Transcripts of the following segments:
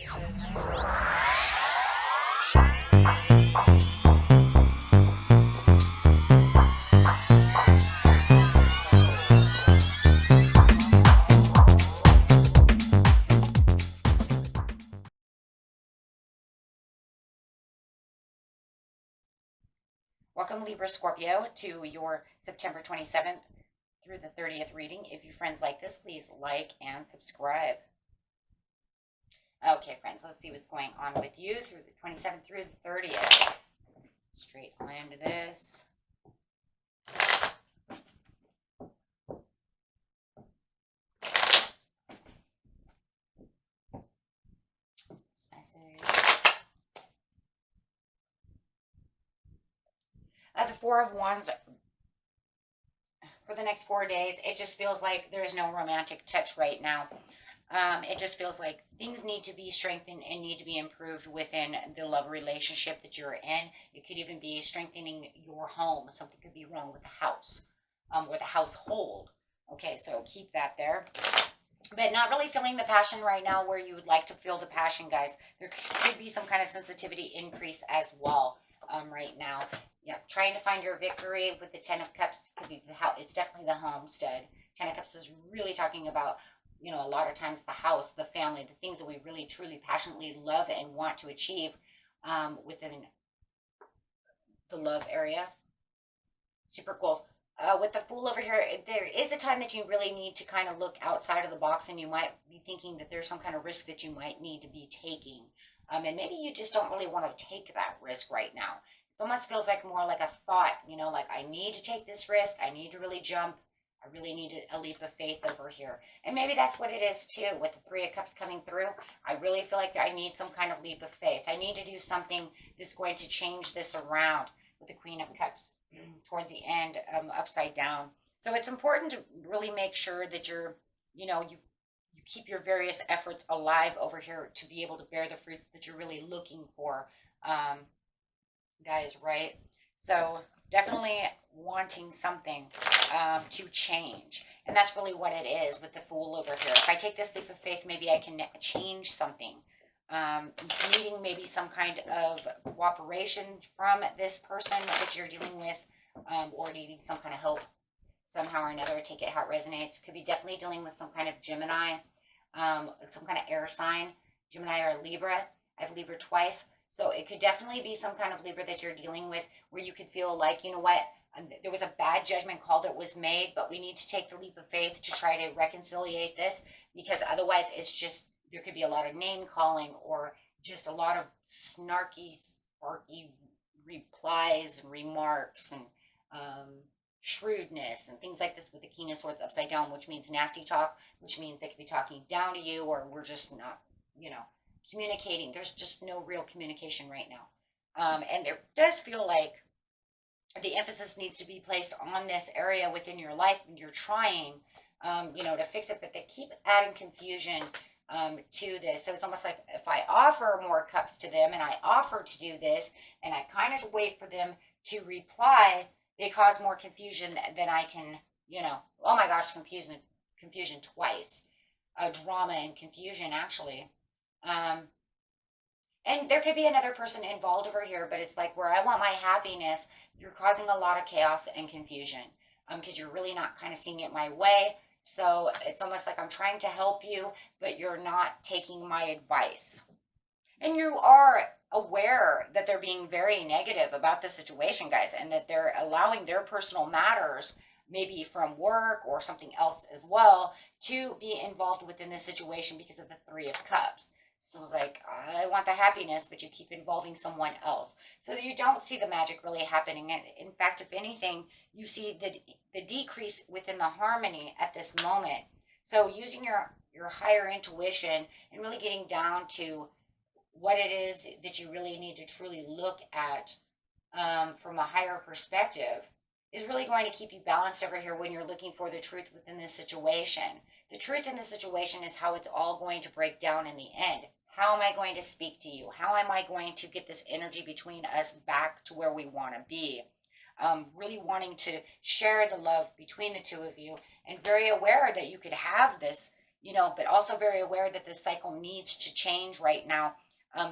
Welcome, Libra Scorpio, to your September 27th through the 30th reading. If you friends like this, please like and subscribe. Okay, friends, let's see what's going on with you through the 27th through the 30th. Straight on into this. This message. The Four of Wands, for the next 4 days, it just feels like there's no romantic touch right now. It just feels like things need to be strengthened and need to be improved within the love relationship that you're in. It could even be strengthening your home. Something could be wrong with the house, or the household. Okay, so keep that there. But not really feeling the passion right now where you would like to feel the passion, guys. There could be some kind of sensitivity increase as well right now. Yeah, trying to find your victory with the Ten of Cups could be the house. It's definitely the homestead. Ten of Cups is really talking about, you know, a lot of times the house, the family, the things that we really, truly, passionately love and want to achieve within the love area. Super goals. With the Fool over here, there is a time that you really need to kind of look outside of the box, and you might be thinking that there's some kind of risk that you might need to be taking. And maybe you just don't really want to take that risk right now. It almost feels like more like a thought, you know, like I need to take this risk. I need to really jump. I really need a leap of faith over here. And maybe that's what it is too with the Three of Cups coming through. I really feel like I need some kind of leap of faith. I need to do something that's going to change this around with the Queen of Cups towards the end, upside down. So it's important to really make sure that you're, you know, you keep your various efforts alive over here to be able to bear the fruit that you're really looking for, guys, right? So definitely wanting something to change. And that's really what it is with the Fool over here. If I take this leap of faith, maybe I can change something. Needing maybe some kind of cooperation from this person that you're dealing with, or needing some kind of help somehow or another. Take it how it resonates. Could be definitely dealing with some kind of Gemini, some kind of air sign, Gemini or Libra. I have Libra twice. So it could definitely be some kind of Libra that you're dealing with where you could feel like, you know what, there was a bad judgment call that was made, but we need to take the leap of faith to try to reconciliate this, because otherwise it's just, there could be a lot of name calling or just a lot of snarky, sparky replies and remarks and shrewdness and things like this with the King of Swords upside down, which means nasty talk, which means they could be talking down to you, or we're just not, you know, communicating. There's just no real communication right now. And there does feel like the emphasis needs to be placed on this area within your life, and you're trying, you know, to fix it, but they keep adding confusion to this. So it's almost like if I offer more cups to them and I offer to do this and I kind of wait for them to reply, they cause more confusion than I can, you know, oh my gosh, confusion twice. Drama and confusion, actually. And there could be another person involved over here, but it's like where I want my happiness, you're causing a lot of chaos and confusion because you're really not kind of seeing it my way. So it's almost like I'm trying to help you, but you're not taking my advice. And you are aware that they're being very negative about the situation, guys, and that they're allowing their personal matters, maybe from work or something else as well, to be involved within this situation because of the Three of Cups. So it's like, I want the happiness, but you keep involving someone else. So you don't see the magic really happening. And in fact, if anything, you see the decrease within the harmony at this moment. So using your higher intuition and really getting down to what it is that you really need to truly look at from a higher perspective is really going to keep you balanced over here when you're looking for the truth within this situation. The truth in the situation is how it's all going to break down in the end. How am I going to speak to you? How am I going to get this energy between us back to where we want to be? Really wanting to share the love between the two of you, and very aware that you could have this, but also very aware that this cycle needs to change right now,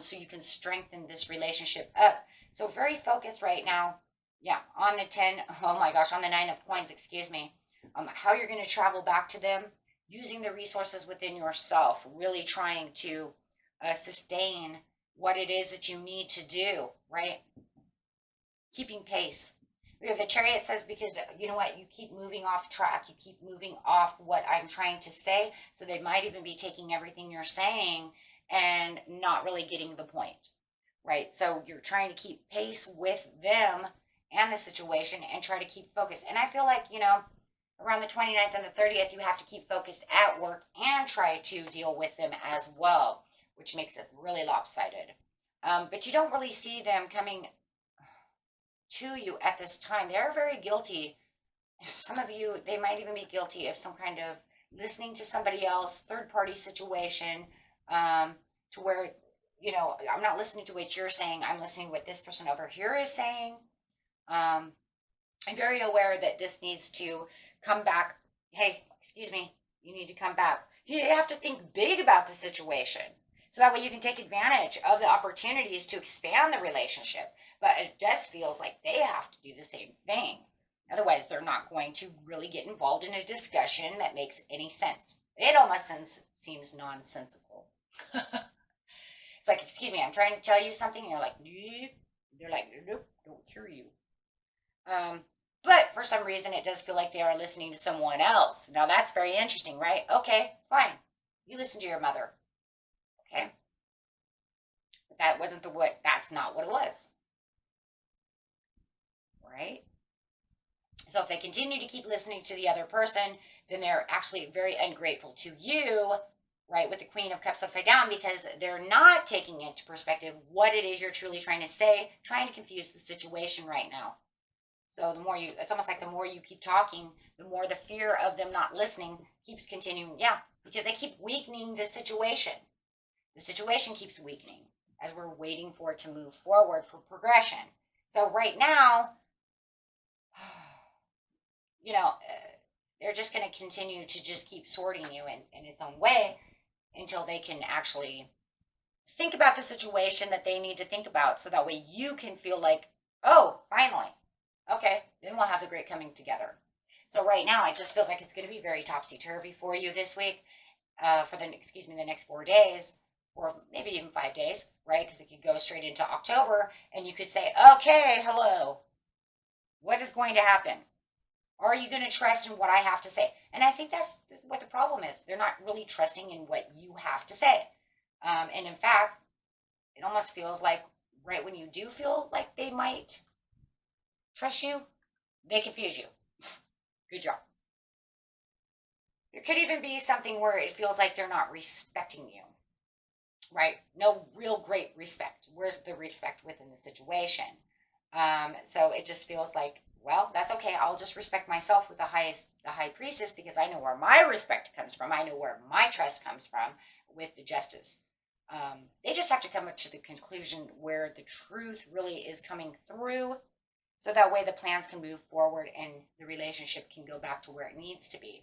so you can strengthen this relationship up. So very focused right now, yeah, on the 10, oh my gosh, on the 9 of coins, excuse me, how you're going to travel back to them, using the resources within yourself, really trying to sustain what it is that you need to do, right? Keeping pace. The Chariot says, because you know what, you keep moving off track, you keep moving off what I'm trying to say, so they might even be taking everything you're saying and not really getting the point, right? So you're trying to keep pace with them and the situation and try to keep focused. And I feel like, around the 29th and the 30th, you have to keep focused at work and try to deal with them as well, which makes it really lopsided. But you don't really see them coming to you at this time. They're very guilty. Some of you, they might even be guilty of some kind of listening to somebody else, third party situation, to where, I'm not listening to what you're saying. I'm listening to what this person over here is saying. I'm very aware that this needs to come back. Hey, excuse me, you need to come back. You have to think big about the situation. So that way you can take advantage of the opportunities to expand the relationship. But it just feels like they have to do the same thing. Otherwise, they're not going to really get involved in a discussion that makes any sense. It almost seems nonsensical. It's like, excuse me, I'm trying to tell you something. And you're like, nope. They're like, nope, don't hear you. But for some reason, it does feel like they are listening to someone else. Now, that's very interesting, right? Okay, fine. You listen to your mother. Okay? But that wasn't that's not what it was. Right? So if they continue to keep listening to the other person, then they're actually very ungrateful to you, right, with the Queen of Cups upside down, because they're not taking into perspective what it is you're truly trying to say, trying to confuse the situation right now. So it's almost like the more you keep talking, the more the fear of them not listening keeps continuing. Yeah, because they keep weakening the situation. The situation keeps weakening as we're waiting for it to move forward for progression. So right now, they're just going to continue to just keep sorting you in its own way until they can actually think about the situation that they need to think about, so that way you can feel like, oh, finally, okay, then we'll have the great coming together. So right now, it just feels like it's going to be very topsy-turvy for you this week, for the next 4 days, or maybe even 5 days, right? Because it could go straight into October, and you could say, okay, hello, what is going to happen? Are you going to trust in what I have to say? And I think that's what the problem is. They're not really trusting in what you have to say. And in fact, it almost feels like right when you do feel like they might trust you, they confuse you. Good job. There could even be something where it feels like they're not respecting you, right? No real great respect. Where's the respect within the situation? So it just feels like, well, that's okay. I'll just respect myself with the high priestess, because I know where my respect comes from. I know where my trust comes from with the justice. They just have to come up to the conclusion where the truth really is coming through, so that way the plans can move forward and the relationship can go back to where it needs to be.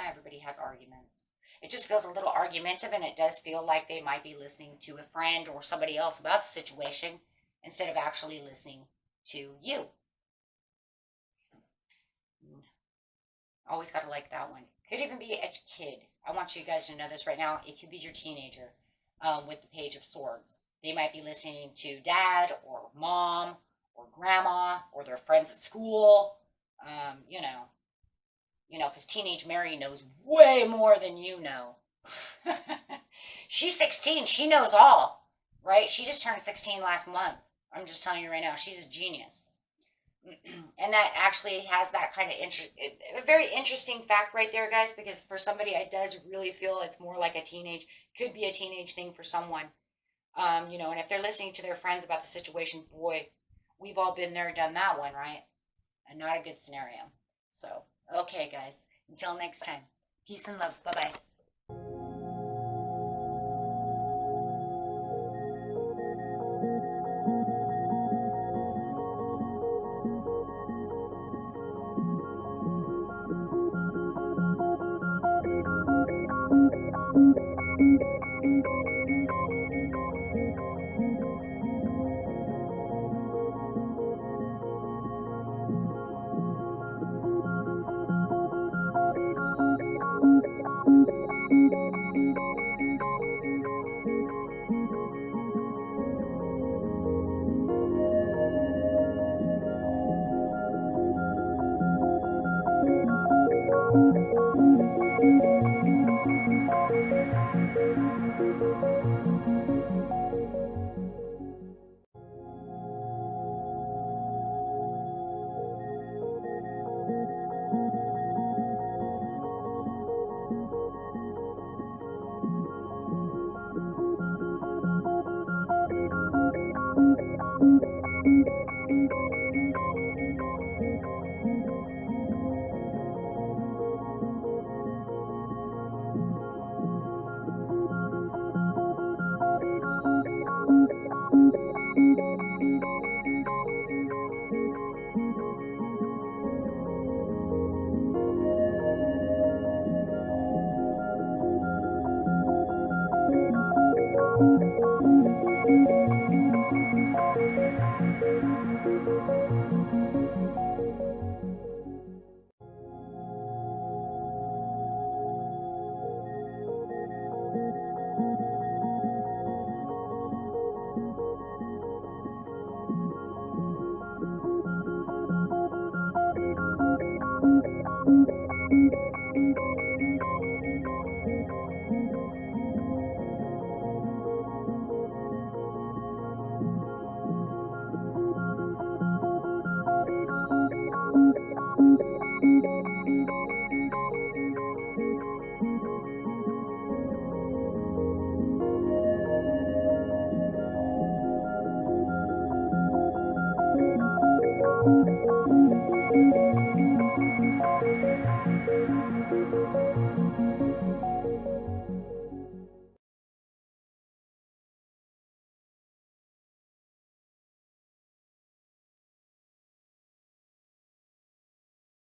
Everybody has arguments. It just feels a little argumentative, and it does feel like they might be listening to a friend or somebody else about the situation instead of actually listening to you. Always got to like that one. Could even be a kid. I want you guys to know this right now. It could be your teenager with the Page of Swords. They might be listening to dad or mom or grandma or their friends at school. Because teenage Mary knows way more than you know. She's 16. She knows all, right? She just turned 16 last month. I'm just telling you right now, she's a genius. And that actually has that kind of a very interesting fact right there, guys, because for somebody, it does really feel it's more like could be a teenage thing for someone. And if they're listening to their friends about the situation, boy, we've all been there, done that one, right? And not a good scenario. So, okay, guys, until next time, peace and love. Bye-bye.